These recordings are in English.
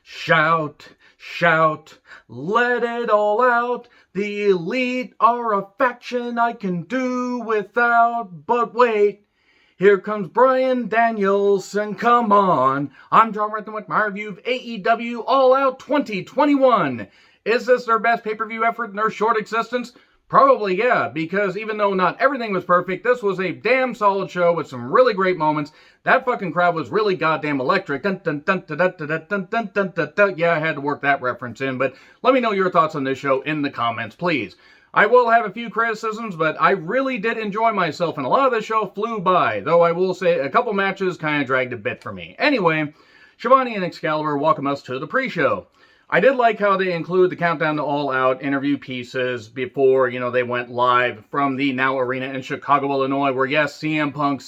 Shout, shout, let it all out. The elite are a faction I can do without. But wait, here comes Bryan Danielson, come on. I'm John Renton with my review of AEW All Out 2021. Is this their best pay-per-view effort in their short existence? Probably, yeah, because even though not everything was perfect, this was a damn solid show with some really great moments. That fucking crowd was really goddamn electric. Dun, dun, dun, dun, dun, dun, dun, dun, dun, dun, dun. Yeah, I had to work that reference in, but let me know your thoughts on this show in the comments, please. I will have a few criticisms, but I really did enjoy myself, and a lot of the show flew by, though I will say a couple matches kind of dragged a bit for me. Anyway, Shivani and Excalibur welcome us to the pre-show. I did like how they include the Countdown to All Out interview pieces before, they went live from the Now Arena in Chicago, Illinois, where, yes, CM Punk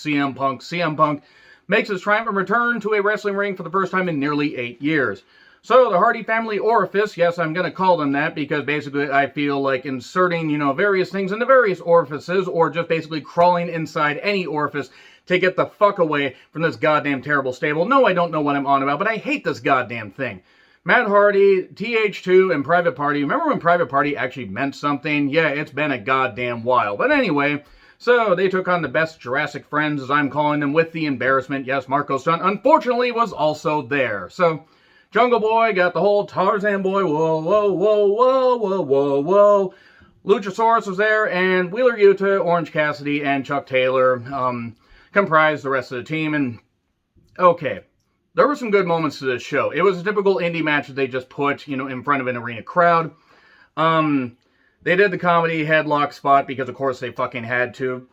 makes his triumphant return to a wrestling ring for the first time in nearly 8 years. So, the Hardy Family Orifice, yes, I'm going to call them that because basically I feel like inserting, various things into various orifices or just basically crawling inside any orifice to get the fuck away from this goddamn terrible stable. No, I don't know what I'm on about, but I hate this goddamn thing. Matt Hardy, TH2, and Private Party. Remember when Private Party actually meant something? Yeah, it's been a goddamn while. But anyway, so they took on the best Jurassic friends, as I'm calling them, with the embarrassment. Yes, Marco Stunt, unfortunately, was also there. So, Jungle Boy got the whole Tarzan Boy, whoa, whoa, whoa, whoa, whoa, whoa, whoa. Luchasaurus was there, and Wheeler Yuta, Orange Cassidy, and Chuck Taylor comprised the rest of the team. And, okay. There were some good moments to this show. It was a typical indie match that they just put, in front of an arena crowd. They did the comedy headlock spot because, of course, they fucking had to.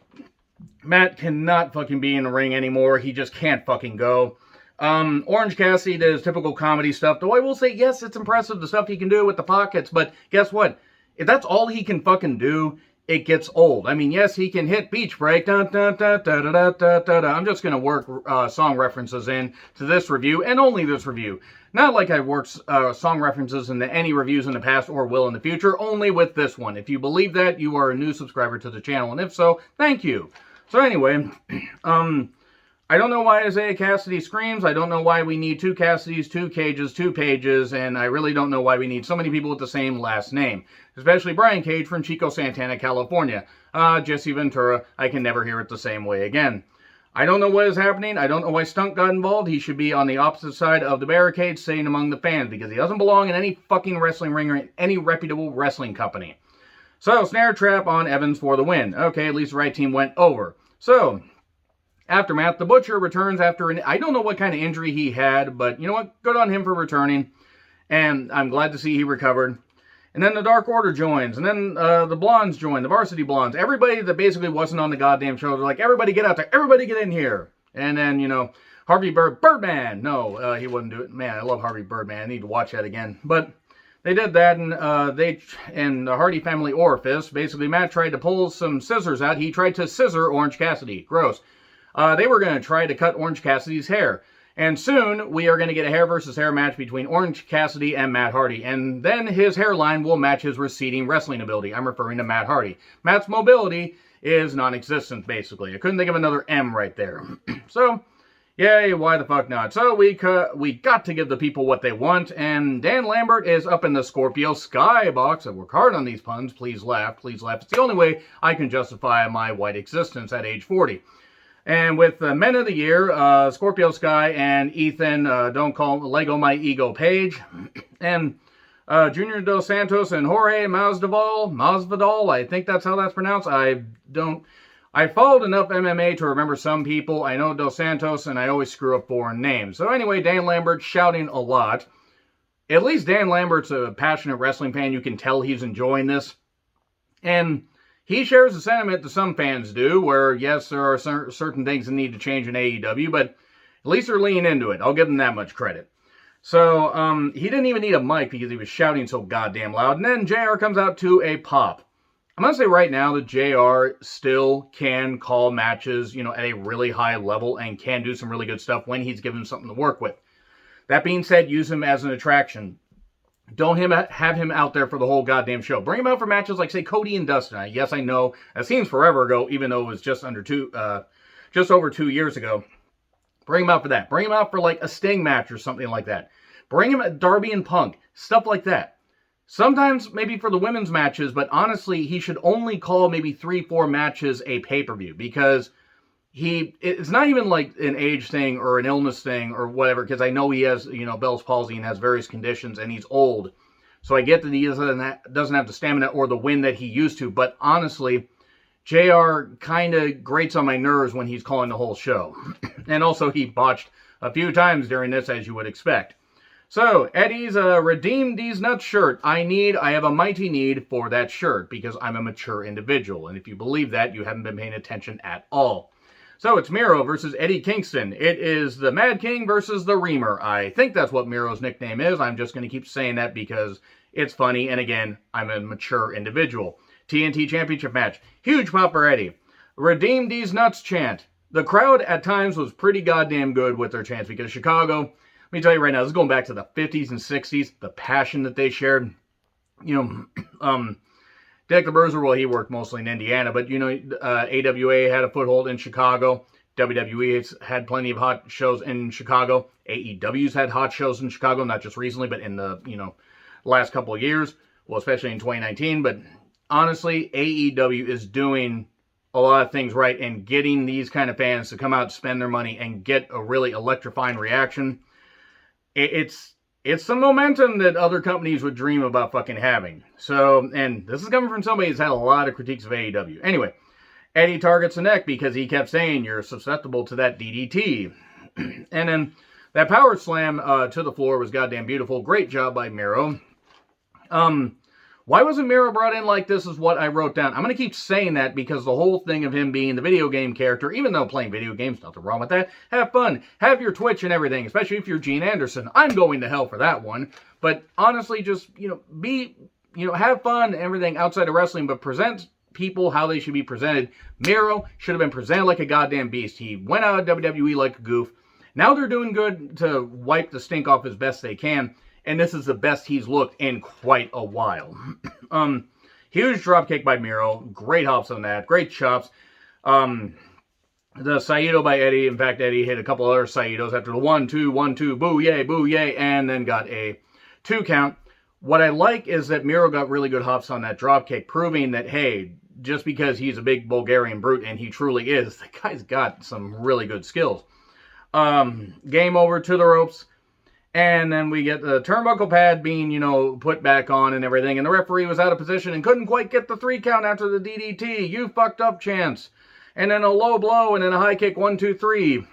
Matt cannot fucking be in the ring anymore. He just can't fucking go. Orange Cassidy did his typical comedy stuff. Though I will say, yes, it's impressive, the stuff he can do with the pockets. But guess what? If that's all he can fucking do, it gets old. I mean, yes, he can hit Beach Break. Da, da, da, da, da, da, da, da. I'm just going to work song references in to this review, and only this review. Not like I've worked song references into any reviews in the past or will in the future, only with this one. If you believe that, you are a new subscriber to the channel, and if so, thank you. So anyway, I don't know why Isaiah Cassidy screams. I don't know why we need two Cassidys, two Cages, two Pages, and I really don't know why we need so many people with the same last name. Especially Brian Cage from Chico Santana, California. Jesse Ventura, I can never hear it the same way again. I don't know what is happening. I don't know why Stunt got involved. He should be on the opposite side of the barricade, sitting among the fans, because he doesn't belong in any fucking wrestling ring or in any reputable wrestling company. So, snare trap on Evans for the win. Okay, at least the right team went over. So, aftermath, the Butcher returns after I don't know what kind of injury he had, but you know what? Good on him for returning. And I'm glad to see he recovered. And then the Dark Order joins. And then the Blondes join, the Varsity Blondes. Everybody that basically wasn't on the goddamn show, they're like, everybody get out there. Everybody get in here. And then, Harvey Birdman. No, he wouldn't do it. Man, I love Harvey Birdman. I need to watch that again. But they did that, and the Hardy Family Orifice, basically Matt tried to pull some scissors out. He tried to scissor Orange Cassidy. Gross. They were going to try to cut Orange Cassidy's hair. And soon, we are going to get a hair versus hair match between Orange Cassidy and Matt Hardy. And then his hairline will match his receding wrestling ability. I'm referring to Matt Hardy. Matt's mobility is non-existent, basically. I couldn't think of another M right there. So, yay, why the fuck not? So, we got to give the people what they want. And Dan Lambert is up in the Scorpio Skybox. I work hard on these puns. Please laugh. Please laugh. It's the only way I can justify my white existence at age 40. And with Men of the Year, Scorpio Sky and Ethan, don't call Lego My Ego Page, and Junior Dos Santos and Jorge Masvidal, I think that's how that's pronounced. I followed enough MMA to remember some people. I know Dos Santos, and I always screw up foreign names. So anyway, Dan Lambert shouting a lot. At least Dan Lambert's a passionate wrestling fan. You can tell he's enjoying this. And he shares the sentiment that some fans do, where, yes, there are certain things that need to change in AEW, but at least they're leaning into it. I'll give them that much credit. So, he didn't even need a mic because he was shouting so goddamn loud. And then JR comes out to a pop. I'm going to say right now that JR still can call matches, at a really high level and can do some really good stuff when he's given something to work with. That being said, use him as an attraction. Don't have him out there for the whole goddamn show. Bring him out for matches like, say, Cody and Dustin. Yes, I know that seems forever ago, even though it was just over 2 years ago. Bring him out for that. Bring him out for like a Sting match or something like that. Bring him at Darby and Punk. Stuff like that. Sometimes maybe for the women's matches, but honestly, he should only call maybe 3-4 matches a pay-per-view, because it's not even like an age thing or an illness thing or whatever, because I know he has, Bell's palsy and has various conditions, and he's old. So I get that he doesn't have the stamina or the win that he used to, but honestly, JR kind of grates on my nerves when he's calling the whole show. And also, he botched a few times during this, as you would expect. So, Eddie's Redeem These Nuts shirt. I have a mighty need for that shirt, because I'm a mature individual. And if you believe that, you haven't been paying attention at all. So, it's Miro versus Eddie Kingston. It is the Mad King versus the Reamer. I think that's what Miro's nickname is. I'm just going to keep saying that because it's funny. And again, I'm a mature individual. TNT Championship match. Huge pop for Eddie. Redeem These Nuts chant. The crowd at times was pretty goddamn good with their chants, because Chicago, let me tell you right now, this is going back to the 50s and 60s, the passion that they shared. Dick the Bruiser, well, he worked mostly in Indiana, but, AWA had a foothold in Chicago. WWE's had plenty of hot shows in Chicago. AEW's had hot shows in Chicago, not just recently, but in the, last couple of years. Well, especially in 2019. But honestly, AEW is doing a lot of things right and getting these kind of fans to come out, spend their money, and get a really electrifying reaction. It's some momentum that other companies would dream about fucking having. So, and this is coming from somebody who's had a lot of critiques of AEW. Anyway, Eddie targets the neck because he kept saying you're susceptible to that DDT. And then that power slam to the floor was goddamn beautiful. Great job by Miro. Why wasn't Miro brought in like this is what I wrote down. I'm going to keep saying that because the whole thing of him being the video game character, even though playing video games, nothing wrong with that. Have fun. Have your Twitch and everything, especially if you're Gene Anderson. I'm going to hell for that one. But honestly, just, have fun and everything outside of wrestling, but present people how they should be presented. Miro should have been presented like a goddamn beast. He went out of WWE like a goof. Now they're doing good to wipe the stink off as best they can. And this is the best he's looked in quite a while. Huge dropkick by Miro. Great hops on that. Great chops. The Saito by Eddie. In fact, Eddie hit a couple other Saitos after the 1-2, 1-2, boo yay, and then got a 2 count. What I like is that Miro got really good hops on that dropkick, proving that, hey, just because he's a big Bulgarian brute, and he truly is, the guy's got some really good skills. Game over to the ropes. And then we get the turnbuckle pad being, put back on and everything. And the referee was out of position and couldn't quite get the 3 count after the DDT. You fucked up chance. And then a low blow and then a high kick, 1, 2, 3.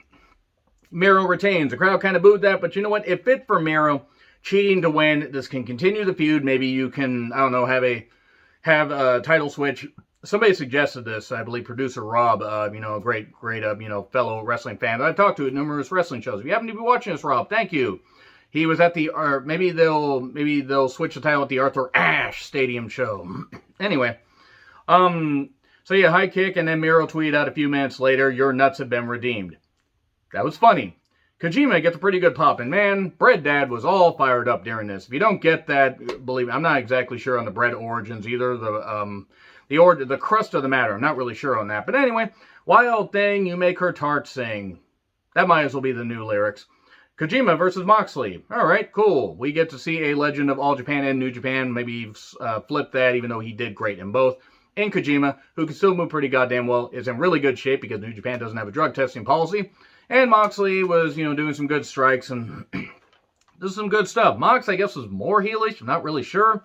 Miro retains. The crowd kind of booed that, but you know what? It fit for Miro. Cheating to win. This can continue the feud. Maybe you can, I don't know, have a title switch. Somebody suggested this. I believe producer Rob, a great, fellow wrestling fan that I've talked to at numerous wrestling shows. If you happen to be watching this, Rob, thank you. He was at maybe they'll switch the title at the Arthur Ashe Stadium show. Anyway, so yeah, high kick, and then Miro tweeted out a few minutes later, your nuts have been redeemed. That was funny. Kojima gets a pretty good pop, and man, Bread Dad was all fired up during this. If you don't get that, believe me, I'm not exactly sure on the bread origins either. The crust of the matter, I'm not really sure on that. But anyway, wild thing, you make her tart sing. That might as well be the new lyrics. Kojima versus Moxley. All right, cool. We get to see a legend of All Japan and New Japan. Maybe flip that, even though he did great in both. And Kojima, who can still move pretty goddamn well, is in really good shape because New Japan doesn't have a drug testing policy. And Moxley was, doing some good strikes and this is some good stuff. Mox, I guess, was more heelish. I'm not really sure.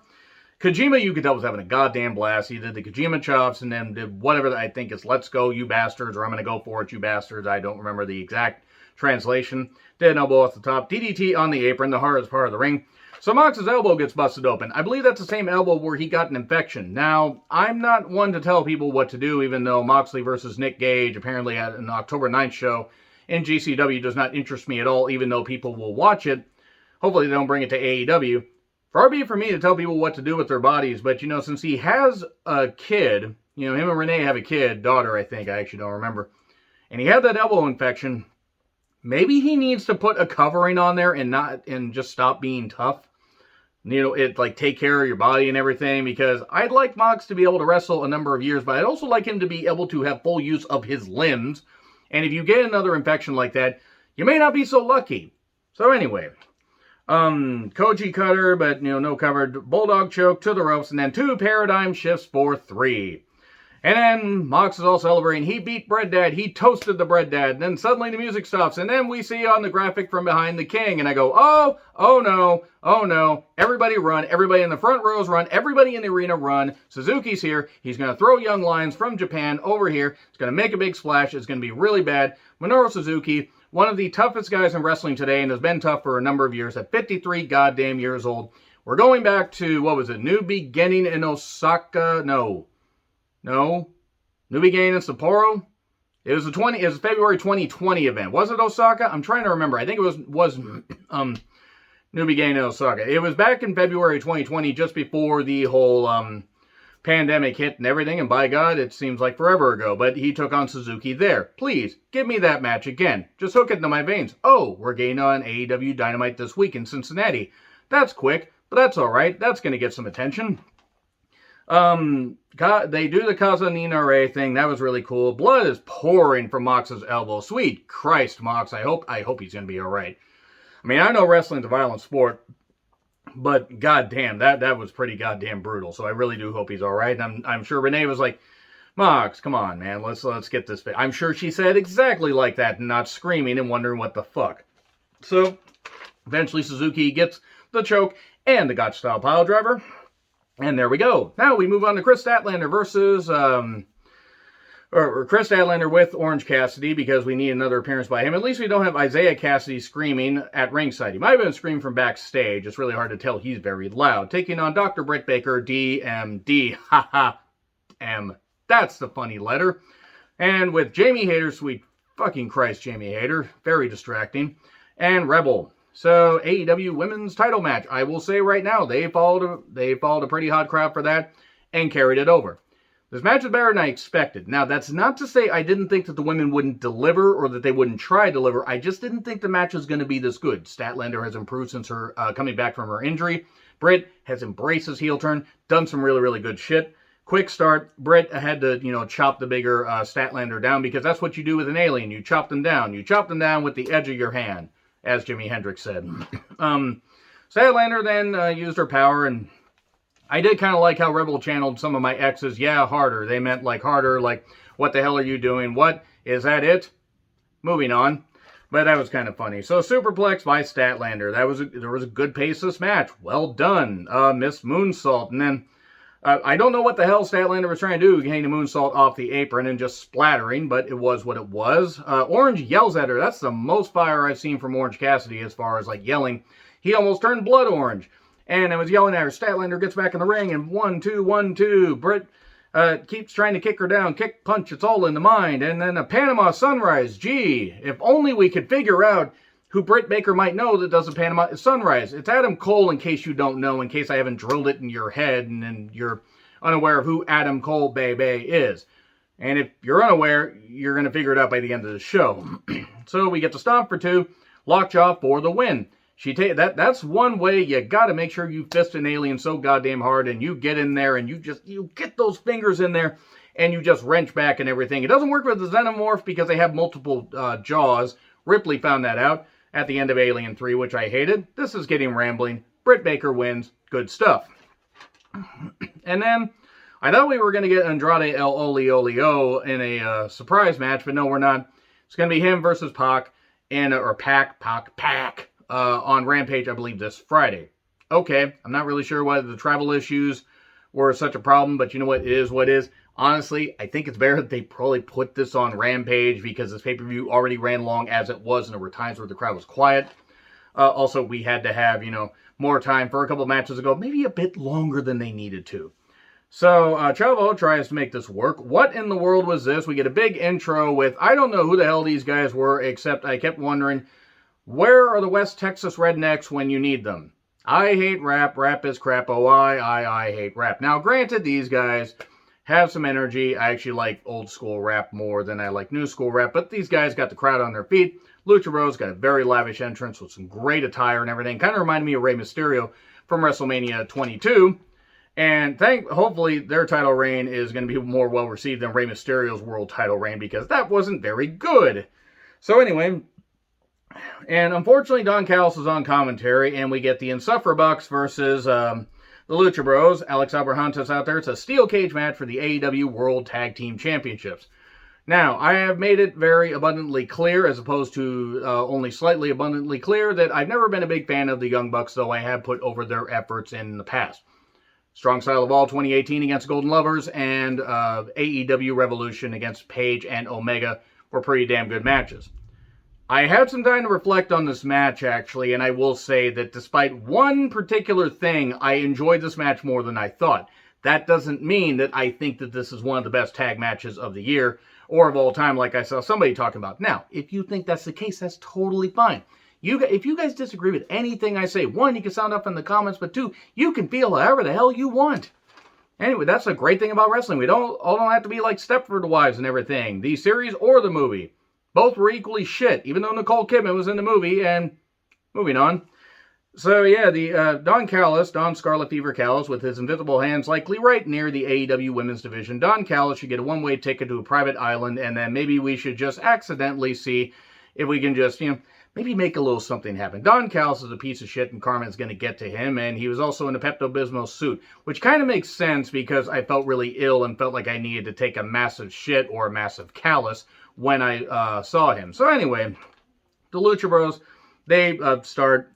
Kojima, you could tell, was having a goddamn blast. He did the Kojima chops and then did whatever I think is let's go, you bastards, or I'm going to go for it, you bastards. I don't remember the exact translation. Dead elbow off the top. DDT on the apron, the hardest part of the ring. So Mox's elbow gets busted open. I believe that's the same elbow where he got an infection. Now, I'm not one to tell people what to do, even though Moxley versus Nick Gage, apparently at an October 9th show in GCW, does not interest me at all, even though people will watch it. Hopefully they don't bring it to AEW. Far be it for me to tell people what to do with their bodies, but, since he has a kid, him and Renee have a kid, daughter, I think, I actually don't remember, and he had that elbow infection, maybe he needs to put a covering on there and just stop being tough. Take care of your body and everything, because I'd like Mox to be able to wrestle a number of years, but I'd also like him to be able to have full use of his limbs. And if you get another infection like that, you may not be so lucky. So anyway, Koji cutter, but no covered. Bulldog choke to the ropes, and then 2 paradigm shifts for 3. And then Mox is all celebrating. He beat Bread Dad. He toasted the Bread Dad. And then suddenly the music stops. And then we see on the graphic from behind the King. And I go, oh no. Everybody run. Everybody in the front rows run. Everybody in the arena run. Suzuki's here. He's going to throw Young Lions from Japan over here. It's going to make a big splash. It's going to be really bad. Minoru Suzuki, one of the toughest guys in wrestling today and has been tough for a number of years at 53 goddamn years old. We're going back to, what was it, New Beginning in Osaka? No. New Beginning in Sapporo? It was a February 2020 event. Was it Osaka? I'm trying to remember. I think it was New Beginning in Osaka. It was back in February 2020, just before the whole pandemic hit and everything, and by God, it seems like forever ago, but he took on Suzuki there. Please, give me that match again. Just hook it into my veins. Oh, we're getting on AEW Dynamite this week in Cincinnati. That's quick, but that's alright. That's going to get some attention. They do the Kazanina Ray thing. That was really cool. Blood is pouring from Mox's elbow. Sweet Christ, Mox. I hope he's going to be alright. I mean, I know wrestling's a violent sport, but goddamn, that was pretty goddamn brutal. So I really do hope he's all right. And I'm sure Renee was like, Mox, come on, man, let's get this. I'm sure she said exactly like that, and not screaming and wondering what the fuck. So eventually Suzuki gets the choke and the Gotch style pile driver, and there we go. Now we move on to Chris Statlander versus or Chris Statlander with Orange Cassidy, because we need another appearance by him. At least we don't have Isaiah Cassidy screaming at ringside. He might have been screaming from backstage. It's really hard to tell. He's very loud. Taking on Dr. Britt Baker, DMD. M. That's the funny letter. And with Jamie Hayter, sweet fucking Christ, Jamie Hayter. Very distracting. And Rebel. So, AEW Women's title match. I will say right now, they followed a pretty hot crowd for that and carried it over. This match is better than I expected. Now, that's not to say I didn't think that the women wouldn't deliver or that they wouldn't try to deliver. I just didn't think the match was going to be this good. Statlander has improved since her coming back from her injury. Britt has embraced his heel turn, done some really, really good shit. Quick start. Britt had to, chop the bigger Statlander down, because that's what you do with an alien. You chop them down. You chop them down with the edge of your hand, as Jimi Hendrix said. Statlander then used her power, and I did kind of like how Rebel channeled some of my exes. Yeah, harder. They meant like harder, like, what the hell are you doing? What? Is that it? Moving on. But that was kind of funny. So, superplex by Statlander. There was a good pace this match. Well done. Missed moonsault. And then, I don't know what the hell Statlander was trying to do, getting the moonsault off the apron and just splattering, but it was what it was. Orange yells at her. That's the most fire I've seen from Orange Cassidy as far as, like, yelling. He almost turned blood orange. And I was yelling at her. Statlander gets back in the ring, and 1, 2, 1, 2. Britt keeps trying to kick her down. Kick, punch, it's all in the mind. And then a Panama Sunrise. Gee, if only we could figure out who Britt Baker might know that does a Panama Sunrise. It's Adam Cole, in case you don't know, in case I haven't drilled it in your head and then you're unaware of who Adam Cole Bebe is. And if you're unaware, you're going to figure it out by the end of the show. So we get to stomp for 2. Lockjaw for the win. That's one way you gotta make sure you fist an alien so goddamn hard, and you get in there and you get those fingers in there and you just wrench back and everything. It doesn't work with the Xenomorph because they have multiple jaws. Ripley found that out at the end of Alien 3, which I hated. This is getting rambling. Britt Baker wins. Good stuff. And then I thought we were going to get Andrade El Olio in a surprise match, but no, we're not. It's going to be him versus Pac Pac on Rampage, I believe, this Friday. Okay, I'm not really sure why the travel issues were such a problem, but you know what? It is what it is. Honestly, I think it's better that they probably put this on Rampage, because this pay-per-view already ran long as it was, and there were times where the crowd was quiet. Also, we had to have, more time for a couple matches ago, maybe a bit longer than they needed to. So, Chavo tries to make this work. What in the world was this? We get a big intro with, I don't know who the hell these guys were, except I kept wondering, where are the West Texas rednecks when you need them? I hate rap. Rap is crap. Oh, I hate rap. Now, granted, these guys have some energy. I actually like old school rap more than I like new school rap, but these guys got the crowd on their feet. Lucha Bros got a very lavish entrance with some great attire and everything. Kind of reminded me of Rey Mysterio from WrestleMania 22. And hopefully their title reign is going to be more well received than Rey Mysterio's world title reign, because that wasn't very good. So anyway, And unfortunately, Don Callis is on commentary, and we get the Insufferbucks versus the Lucha Bros. Alex Abrahantes out there. It's a steel cage match for the AEW World Tag Team Championships. Now, I have made it very abundantly clear, as opposed to only slightly abundantly clear, that I've never been a big fan of the Young Bucks, though I have put over their efforts in the past. Strong Style Evolve 2018 against Golden Lovers, and AEW Revolution against Page and Omega were pretty damn good matches. I had some time to reflect on this match, actually, and I will say that despite one particular thing, I enjoyed this match more than I thought. That doesn't mean that I think that this is one of the best tag matches of the year, or of all time, like I saw somebody talking about. Now, if you think that's the case, that's totally fine. If you guys disagree with anything I say, one, you can sound off in the comments, but two, you can feel however the hell you want. Anyway, that's the great thing about wrestling. We don't have to be like Stepford Wives and everything. The series or the movie. Both were equally shit, even though Nicole Kidman was in the movie, and moving on. So, yeah, the Don Scarlet Fever Callis, with his invisible hands likely right near the AEW Women's Division. Don Callis should get a one-way ticket to a private island, and then maybe we should just accidentally see if we can just, maybe make a little something happen. Don Callis is a piece of shit, and Carmen's going to get to him, and he was also in a Pepto-Bismol suit, which kind of makes sense because I felt really ill and felt like I needed to take a massive shit or a massive callus when I saw him. So anyway, the Lucha Bros, they start,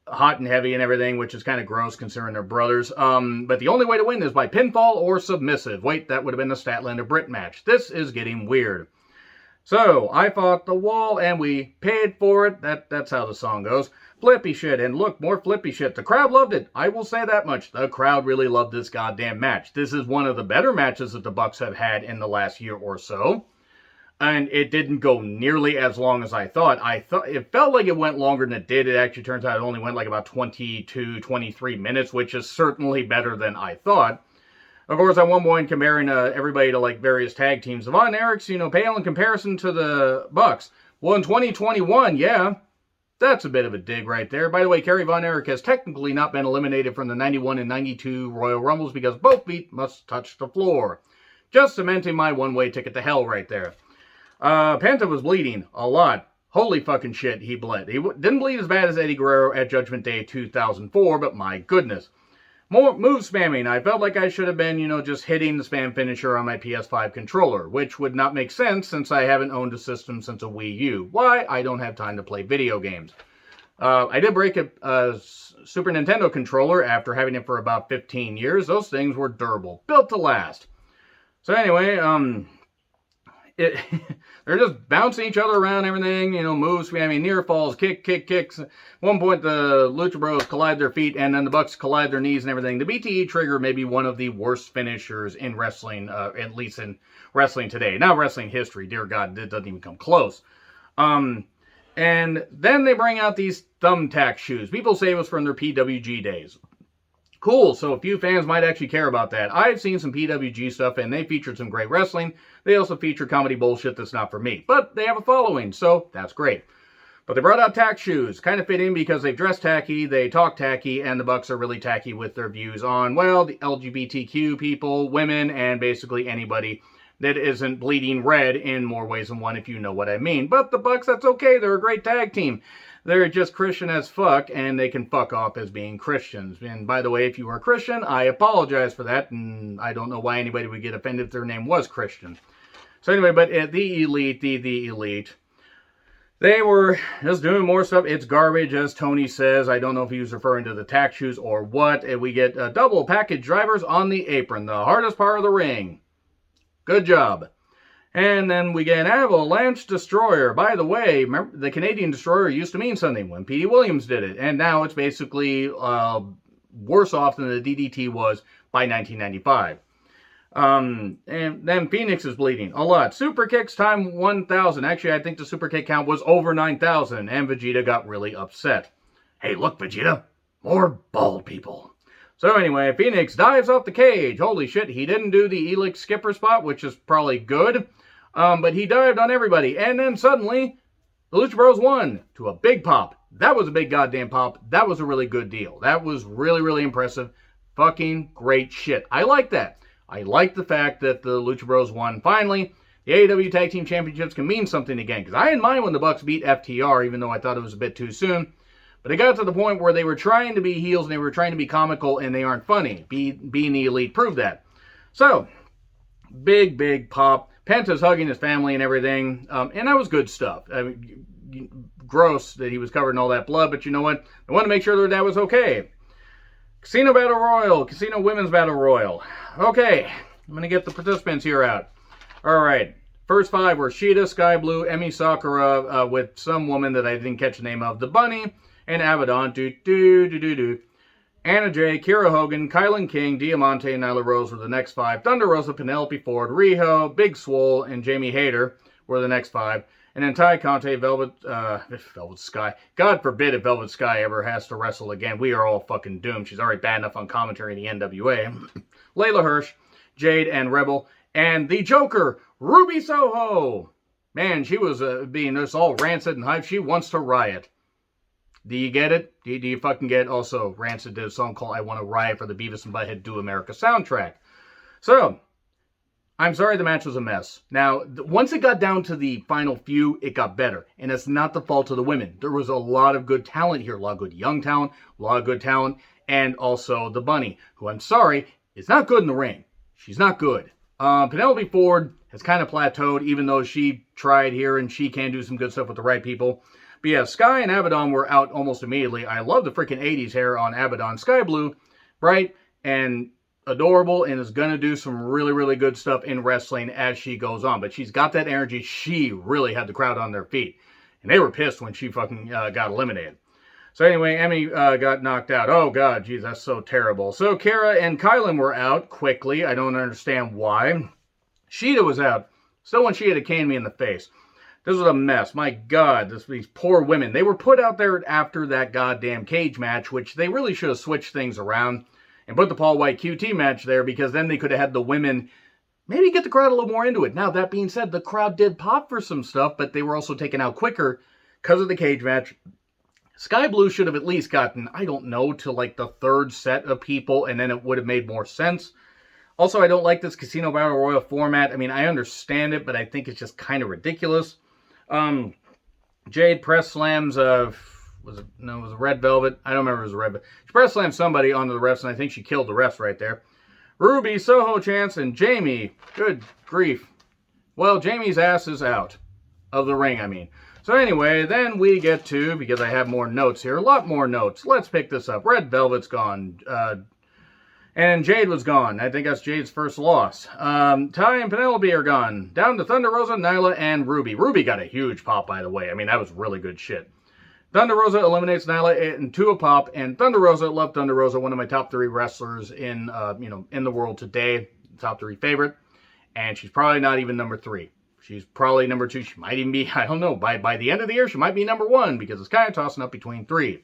hot and heavy and everything, which is kind of gross considering they're brothers. But the only way to win is by pinfall or submissive. Wait, that would have been the Statlander Britt match. This is getting weird. So, I fought the wall and we paid for it. That's how the song goes. Flippy shit, and look, more flippy shit. The crowd loved it. I will say that much. The crowd really loved this goddamn match. This is one of the better matches that the Bucks have had in the last year or so. And it didn't go nearly as long as I thought. It felt like it went longer than it did. It actually turns out it only went like about 22, 23 minutes, which is certainly better than I thought. Of course, at one point, comparing everybody to like various tag teams, Von Erich's, pale in comparison to the Bucks. Well, in 2021, yeah, that's a bit of a dig right there. By the way, Kerry Von Erich has technically not been eliminated from the 91 and 92 Royal Rumbles because both feet must touch the floor. Just cementing my one-way ticket to hell right there. Penta was bleeding a lot. Holy fucking shit, he bled. He didn't bleed as bad as Eddie Guerrero at Judgment Day 2004, but my goodness. More move spamming. I felt like I should have been, just hitting the spam finisher on my PS5 controller, which would not make sense since I haven't owned a system since a Wii U. Why? I don't have time to play video games. I did break a Super Nintendo controller after having it for about 15 years. Those things were durable. Built to last. So anyway, they're just bouncing each other around, everything, moves, near falls, kicks. At one point, the Lucha Bros collide their feet, and then the Bucks collide their knees and everything. The BTE trigger may be one of the worst finishers in wrestling, at least in wrestling today. Not wrestling history, dear God, it doesn't even come close. And then they bring out these thumbtack shoes. People say it was from their PWG days. Cool, so a few fans might actually care about that. I've seen some PWG stuff, and they featured some great wrestling. They also feature comedy bullshit that's not for me. But they have a following, so that's great. But they brought out tack shoes. Kind of fit in because they dress tacky, they talk tacky, and the Bucks are really tacky with their views on, well, the LGBTQ people, women, and basically anybody that isn't bleeding red in more ways than one, if you know what I mean. But the Bucks, that's okay. They're a great tag team. They're just Christian as fuck, and they can fuck off as being Christians. And by the way, if you are Christian, I apologize for that, and I don't know why anybody would get offended if their name was Christian. So anyway, but the Elite, they were just doing more stuff. It's garbage, as Tony says. I don't know if he was referring to the tack shoes or what. And we get double package drivers on the apron, the hardest part of the ring. Good job. And then we get an Avalanche Destroyer. By the way, remember, the Canadian Destroyer used to mean something when Petey Williams did it. And now it's basically worse off than the DDT was by 1995. And then Phoenix is bleeding a lot. Super kicks time 1,000. Actually, I think the super kick count was over 9,000. And Vegeta got really upset. Hey, look, Vegeta. More bald people. So anyway, Phoenix dives off the cage. Holy shit, he didn't do the Elix skipper spot, which is probably good. But he dived on everybody. And then suddenly, the Lucha Bros won to a big pop. That was a big goddamn pop. That was a really good deal. That was really, really impressive. Fucking great shit. I like that. I like the fact that the Lucha Bros won finally. The the AEW Tag Team Championships can mean something again. Because I didn't mind when the Bucks beat FTR, even though I thought it was a bit too soon. But it got to the point where they were trying to be heels and they were trying to be comical and they aren't funny. Being the Elite proved that. So, big pop. Penta's hugging his family and everything. And that was good stuff. I mean, gross that he was covered in all that blood, but you know what? I want to make sure that was okay. Casino Battle Royal. Casino Women's Battle Royal. Okay, I'm going to get the participants here out. All right. First 5 were Shida, Sky Blue, Emi Sakura, with some woman that I didn't catch the name of, The Bunny, and Abaddon, Anna Jay, Kira Hogan, Kylan King, Diamante, and Nyla Rose were the next 5. Thunder Rosa, Penelope Ford, Riho, Big Swole, and Jamie Hayter were the next 5. And then Ty Conte, Velvet Sky. God forbid if Velvet Sky ever has to wrestle again. We are all fucking doomed. She's already bad enough on commentary in the NWA. Layla Hirsch, Jade, and Rebel. And the Joker, Ruby Soho. Man, she was being just all rancid and hype. She wants to riot. Do you get it? Do you fucking get it? Also, Rancid did a song called I Want to Riot for the Beavis and Butthead Do America soundtrack. So, I'm sorry the match was a mess. Now, once it got down to the final few, it got better. And it's not the fault of the women. There was a lot of good talent here. A lot of good young talent. A lot of good talent. And also the Bunny, who I'm sorry, is not good in the ring. She's not good. Penelope Ford has kind of plateaued, even though she tried here and she can do some good stuff with the right people. But yeah, Sky and Abaddon were out almost immediately. I love the freaking 80s hair on Abaddon. Sky Blue, bright and adorable, and is going to do some really good stuff in wrestling as she goes on. But she's got that energy. She really had the crowd on their feet. And they were pissed when she fucking got eliminated. So anyway, Emmy got knocked out. Oh, God, geez, that's so terrible. So Kara and Kylan were out quickly. I don't understand why. Shida was out. Still want Shida to cane me in the face. This was a mess. My God, these poor women. They were put out there after that goddamn cage match, which they really should have switched things around and put the Paul White QT match there, because then they could have had the women maybe get the crowd a little more into it. Now, that being said, the crowd did pop for some stuff, but they were also taken out quicker because of the cage match. Sky Blue should have at least gotten, I don't know, to like the 3rd set of people, and then it would have made more sense. Also, I don't like this Casino Battle Royal format. I mean, I understand it, but I think it's just kind of ridiculous. Jade press slams, was it Red Velvet? I don't remember if it was Red Velvet. She press slammed somebody onto the refs, and I think she killed the refs right there. Ruby, Soho Chance, and Jamie. Good grief. Well, Jamie's ass is out of the ring, I mean. So anyway, then we get to, because I have more notes here, a lot more notes. Let's pick this up. Red Velvet's gone. And Jade was gone. I think that's Jade's first loss. Ty and Penelope are gone. Down to Thunder Rosa, Nyla, and Ruby. Ruby got a huge pop, by the way. I mean, that was really good shit. Thunder Rosa eliminates Nyla into a pop, and Thunder Rosa, love Thunder Rosa, one of my top 3 wrestlers in the world today. Top 3 favorite. And she's probably not even number 3. She's probably number 2. She might even be, I don't know, by the end of the year, she might be number 1, because it's kind of tossing up between 3.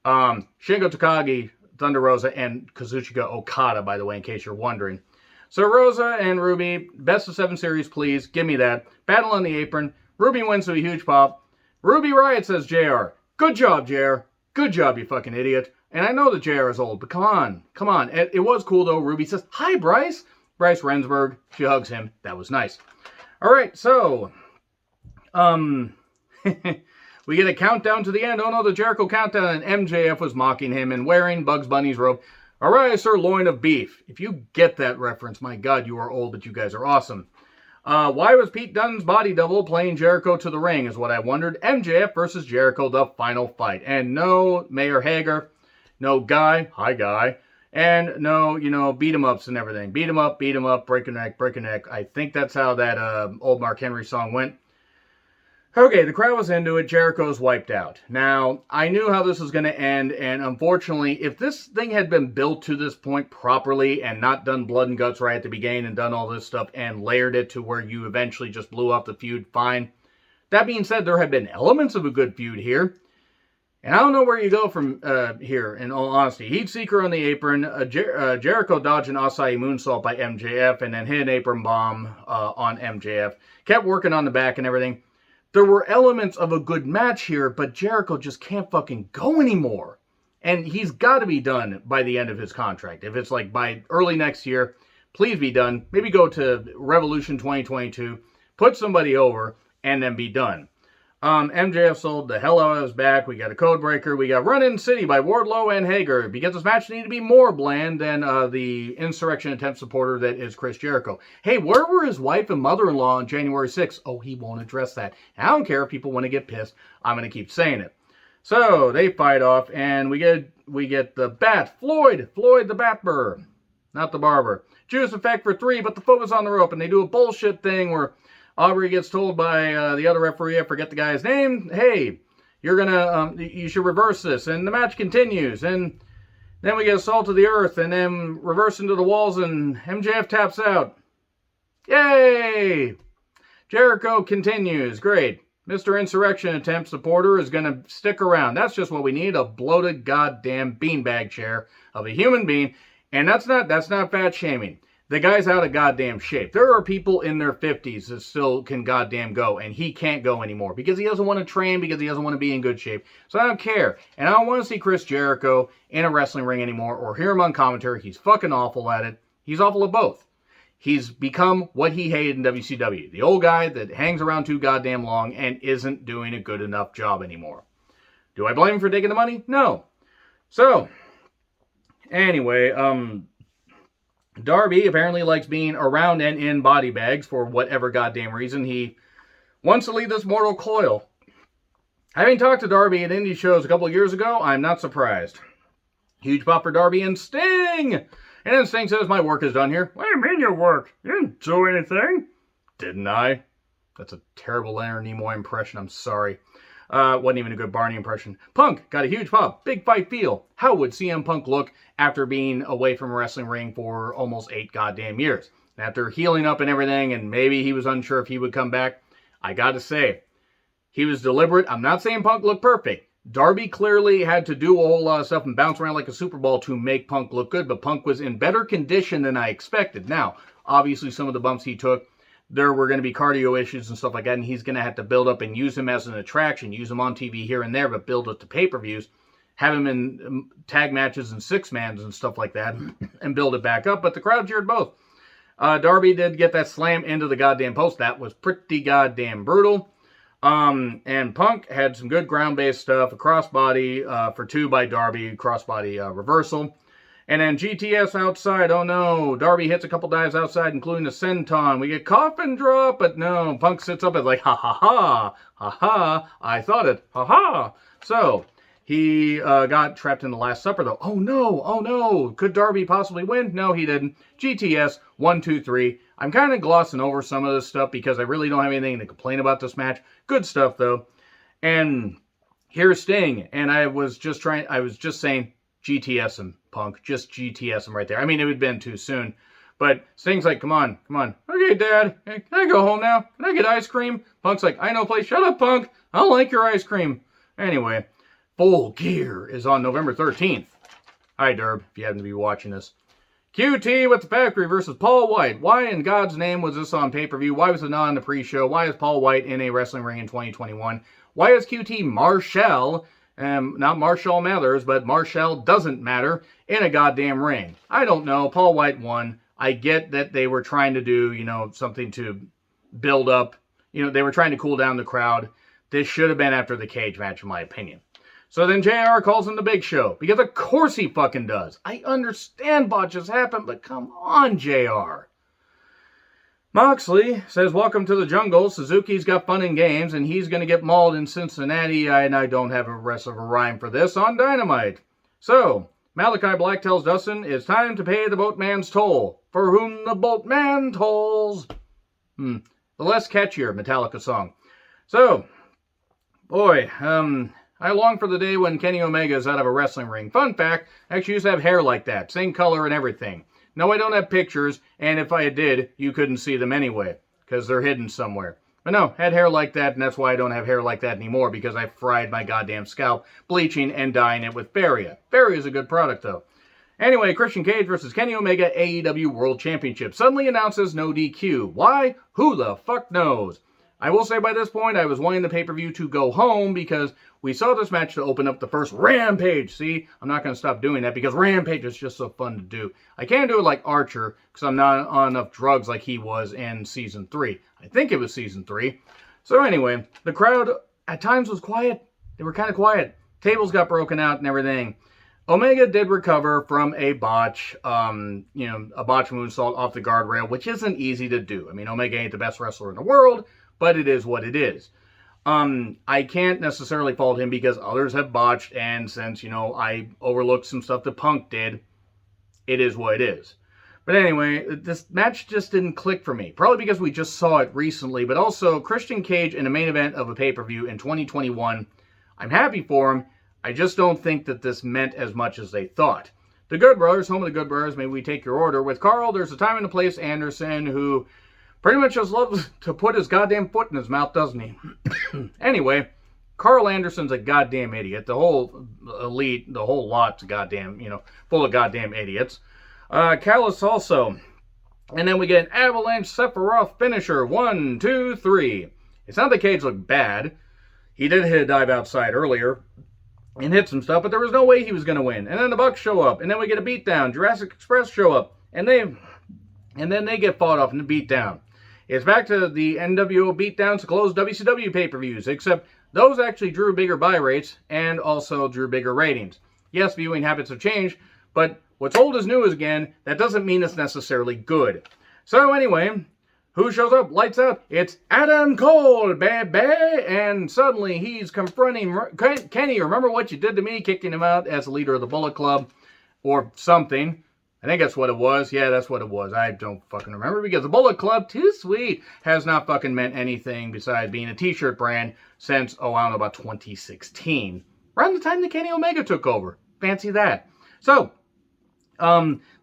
Shingo Takagi, Thunder Rosa, and Kazuchika Okada, by the way, in case you're wondering. So Rosa and Ruby, best of 7 series, please. Give me that. Battle on the apron. Ruby wins to a huge pop. Ruby Riot, says JR. Good job, JR. Good job, you fucking idiot. And I know that JR is old, but come on. Come on. It was cool, though. Ruby says, hi, Bryce. Bryce Rensburg. She hugs him. That was nice. All right, so we get a countdown to the end. Oh, no, the Jericho countdown, and MJF was mocking him and wearing Bugs Bunny's robe. Arise, sirloin of beef. If you get that reference, my God, you are old, but you guys are awesome. Why was Pete Dunne's body double playing Jericho to the ring is what I wondered. MJF versus Jericho, the final fight. And no Mayor Hager, no Guy, hi Guy, and no, beat 'em ups and everything. Beat 'em up, break a neck. I think that's how that old Mark Henry song went. Okay, the crowd was into it. Jericho's wiped out. Now, I knew how this was going to end, and unfortunately, if this thing had been built to this point properly and not done blood and guts right at the beginning and done all this stuff and layered it to where you eventually just blew off the feud, fine. That being said, there have been elements of a good feud here. And I don't know where you go from here, in all honesty. Heatseeker on the apron, Jericho dodging Asai moonsault by MJF, and then hit an apron bomb on MJF. Kept working on the back and everything. There were elements of a good match here, but Jericho just can't fucking go anymore. And he's got to be done by the end of his contract. If it's like by early next year, please be done. Maybe go to Revolution 2022. put somebody over, and then be done. MJF sold the hell out of his back. We got a code breaker. We got Run-In City by Wardlow and Hager. Because this match needed to be more bland than the insurrection attempt supporter that is Chris Jericho. Hey, where were his wife and mother-in-law on January 6th? Oh, he won't address that. I don't care if people want to get pissed. I'm going to keep saying it. So they fight off, and we get the Bat, Floyd the Batburr, not the Barber. Juice Effect for 3, but the foot was on the rope, and they do a bullshit thing where Aubrey gets told by the other referee, I forget the guy's name, hey, you're gonna, you should reverse this, and the match continues, and then we get Salt to the Earth, and then reverse into the walls, and MJF taps out. Yay! Jericho continues, great. Mr. Insurrection Attempt supporter is gonna stick around. That's just what we need, a bloated goddamn beanbag chair of a human being, and that's not fat shaming. The guy's out of goddamn shape. There are people in their 50s that still can goddamn go, and he can't go anymore because he doesn't want to train, because he doesn't want to be in good shape. So I don't care. And I don't want to see Chris Jericho in a wrestling ring anymore or hear him on commentary. He's fucking awful at it. He's awful at both. He's become what he hated in WCW. The old guy that hangs around too goddamn long and isn't doing a good enough job anymore. Do I blame him for taking the money? No. So, anyway, Darby apparently likes being around and in body bags for whatever goddamn reason. He wants to leave this mortal coil. Having talked to Darby at indie shows a couple of years ago, I'm not surprised. Huge pop for Darby and Sting! And then Sting says, my work is done here. What do you mean your work? You didn't do anything. Didn't I? That's a terrible Leonard Nimoy impression, I'm sorry. Wasn't even a good Barney impression. Punk got a huge pop. Big fight feel. How would CM Punk look after being away from a wrestling ring for almost 8 goddamn years? After healing up and everything, and maybe he was unsure if he would come back, I gotta say, he was deliberate. I'm not saying Punk looked perfect. Darby clearly had to do a whole lot of stuff and bounce around like a Super Bowl to make Punk look good, but Punk was in better condition than I expected. Now, obviously some of the bumps he took, there were going to be cardio issues and stuff like that, and he's going to have to build up and use him as an attraction, use him on TV here and there, but build up to pay-per-views, have him in tag matches and 6-mans and stuff like that, and build it back up, but the crowd cheered both. Darby did get that slam into the goddamn post. That was pretty goddamn brutal. And Punk had some good ground-based stuff, a crossbody for 2 by Darby, crossbody reversal. And then GTS outside, oh no, Darby hits a couple dives outside, including a senton. We get coffin drop, but no, Punk sits up and like, ha ha ha, ha ha, I thought it, ha ha. So, he got trapped in the Last Supper though. Oh no, could Darby possibly win? No, he didn't. GTS, 1, 2, 3. I'm kind of glossing over some of this stuff because I really don't have anything to complain about this match. Good stuff though. And here's Sting, and I was just saying, GTS him, Punk. Just GTS him right there. I mean, it would have been too soon. But Sting's like, come on. Okay, Dad. Hey, can I go home now? Can I get ice cream? Punk's like, I know, please. Shut up, Punk. I don't like your ice cream. Anyway, Full Gear is on November 13th. Hi, Derb, if you happen to be watching this. QT with the Factory versus Paul White. Why in God's name was this on pay-per-view? Why was it not on the pre-show? Why is Paul White in a wrestling ring in 2021? Why is QT Marshall... not Marshall Mathers, but Marshall doesn't matter in a goddamn ring? I don't know. Paul White won. I get that they were trying to do, something to build up. They were trying to cool down the crowd. This should have been after the cage match, in my opinion. So then JR calls him the Big Show, because of course he fucking does. I understand botches happen, but come on, JR. Moxley says, welcome to the jungle. Suzuki's got fun and games, and he's going to get mauled in Cincinnati. And I don't have a rest of a rhyme for this on Dynamite. So, Malachi Black tells Dustin, it's time to pay the boatman's toll. For whom the boatman tolls. The less catchier Metallica song. So, boy, I long for the day when Kenny Omega is out of a wrestling ring. Fun fact, I actually used to have hair like that. Same color and everything. No, I don't have pictures, and if I did, you couldn't see them anyway, because they're hidden somewhere. But no, had hair like that, and that's why I don't have hair like that anymore, because I fried my goddamn scalp, bleaching and dyeing it with Barrier. Barrier is a good product, though. Anyway, Christian Cage versus Kenny Omega AEW World Championship. Suddenly announces no DQ. Why? Who the fuck knows? I will say by this point, I was wanting the pay-per-view to go home because we saw this match to open up the first Rampage. See, I'm not going to stop doing that because Rampage is just so fun to do. I can't do it like Archer because I'm not on enough drugs like he was in Season 3. I think it was Season 3. So anyway, the crowd at times was quiet. They were kind of quiet. Tables got broken out and everything. Omega did recover from a botch, a botch moonsault off the guardrail, which isn't easy to do. I mean, Omega ain't the best wrestler in the world, but it is what it is. I can't necessarily fault him because others have botched, and since, I overlooked some stuff that Punk did, it is what it is. But anyway, this match just didn't click for me. Probably because we just saw it recently, but also Christian Cage in a main event of a pay-per-view in 2021. I'm happy for him. I just don't think that this meant as much as they thought. The Good Brothers, home of the Good Brothers, maybe we take your order. With Carl, there's a time and a place Anderson, who pretty much just loves to put his goddamn foot in his mouth, doesn't he? Anyway, Carl Anderson's a goddamn idiot. The whole elite, the whole lot's goddamn, full of goddamn idiots. Callis also. And then we get an Avalanche Sephiroth finisher. 1, 2, 3. It's not that Cage looked bad. He did hit a dive outside earlier and hit some stuff, but there was no way he was going to win. And then the Bucks show up, and then we get a beatdown. Jurassic Express show up, and then they get fought off in the beatdown. It's back to the NWO beatdowns to close WCW pay-per-views, except those actually drew bigger buy rates and also drew bigger ratings. Yes, viewing habits have changed, but what's old is new again. That doesn't mean it's necessarily good. So anyway, who shows up? Lights out. It's Adam Cole, baby. And suddenly he's confronting Kenny. Remember what you did to me? Kicking him out as the leader of the Bullet Club or something. I think that's what it was. Yeah, that's what it was. I don't fucking remember because the Bullet Club, too sweet, has not fucking meant anything besides being a t-shirt brand since, I don't know, about 2016. Around the time that Kenny Omega took over. Fancy that. So,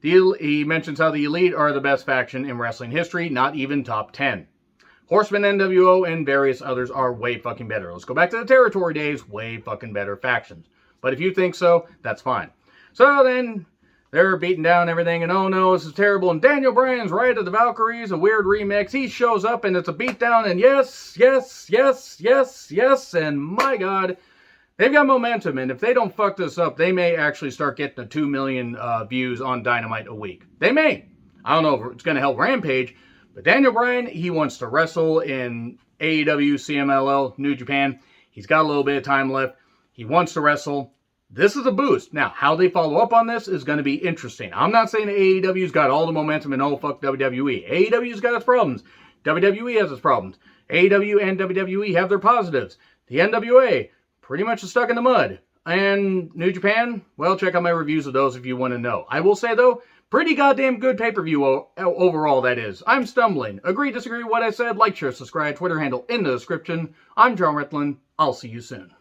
he mentions how the Elite are the best faction in wrestling history, not even top 10. Horseman, NWO, and various others are way fucking better. Let's go back to the territory days, way fucking better factions. But if you think so, that's fine. So then, they're beating down everything, and oh no, this is terrible. And Daniel Bryan's Ride of the Valkyries, a weird remix. He shows up, and it's a beatdown, and yes, and my God, they've got momentum, and if they don't fuck this up, they may actually start getting the 2 million views on Dynamite a week. They may. I don't know if it's going to help Rampage, but Daniel Bryan, he wants to wrestle in AEW, CMLL, New Japan. He's got a little bit of time left. He wants to wrestle. This is a boost. Now, how they follow up on this is going to be interesting. I'm not saying AEW's got all the momentum and oh, fuck WWE. AEW's got its problems. WWE has its problems. AEW and WWE have their positives. The NWA, pretty much is stuck in the mud. And New Japan, well, check out my reviews of those if you want to know. I will say, though, pretty goddamn good pay-per-view overall, that is. I'm stumbling. Agree, disagree with what I said? Like, share, subscribe, Twitter handle in the description. I'm John Ritlin. I'll see you soon.